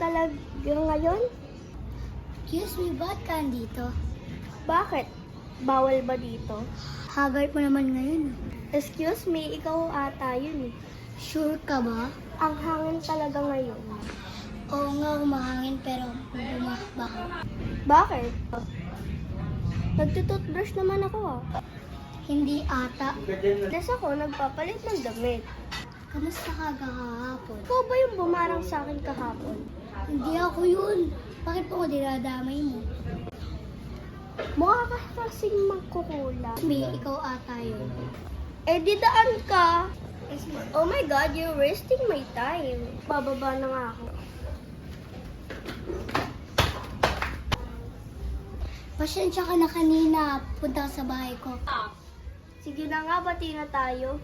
talaga ngayon? Excuse me, ba't ka andito? Bakit? Bawal ba dito? Haggard mo naman ngayon. Excuse me, ikaw ata yun eh. Sure ka ba? Ang hangin talaga ngayon. Oo nga, humahangin pero bumabaho. Bakit? Nagtututbrush naman ako ah. Hindi ata. Des ako nagpapalit ng damit. Kamusta ka kahapon? Ikaw ba yung bumarang sa akin kahapon? Hindi ako yun. Bakit po ko dinadamay mo? Mukha ka kasing magkukula. May ikaw ata yun. Eh di daan ka. Oh my God, you're wasting my time. Bababa na nga ako. Pasensya ka na kanina. Punta ka sa bahay ko. Sige na nga, bati na tayo.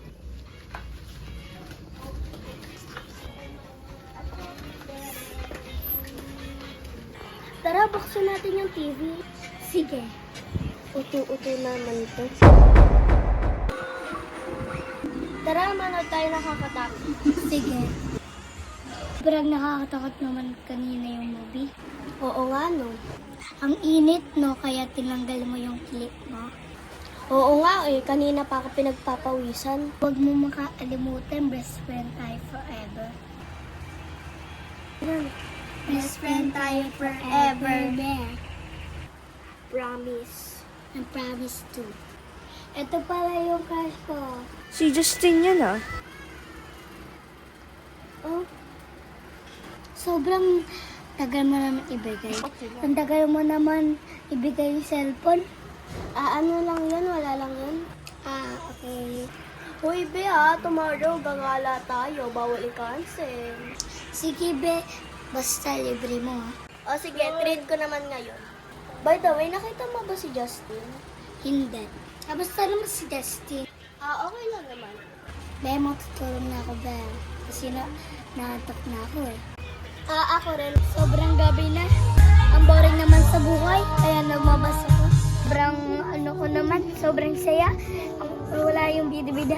Tara, buksan natin yung TV. Sige. Uto-uto naman ito. Tara, manood tayo nakakatakot. Sige. Sobrang nakakatakot naman kanina yung movie. Oo nga, no. Ang init, no? Kaya tinanggal mo yung clip mo. Oo nga eh, kanina pa ako pinagpapawisan. Huwag mo makakalimutan, best friend tayo forever. Best friend tayo forever. Promise. I promise to. Ito pala yung crush ko. Si Justin yan ah. Oh. Sobrang tagal mo naman ibigay. Ang tagal mo naman ibigay yung cellphone. Ano lang yan, wala lang yan. Okay. Hoy be tomorrow gagala tayo, bawal i-cancel. Sige, be. Basta libre mo, ha? O sige, treat ko naman ngayon. By the way, nakita mo ba si Justin? Hindi. Basta naman si Dustin. Okay lang naman. Be, matutulog na ako, be. Kasi naantok na ako, eh. Ako rin. Sobrang gabi na. Ang boring naman sa buhay. Kaya nagmabas ako. Sobrang ko naman. Sobrang saya. Wala yung bida-bida.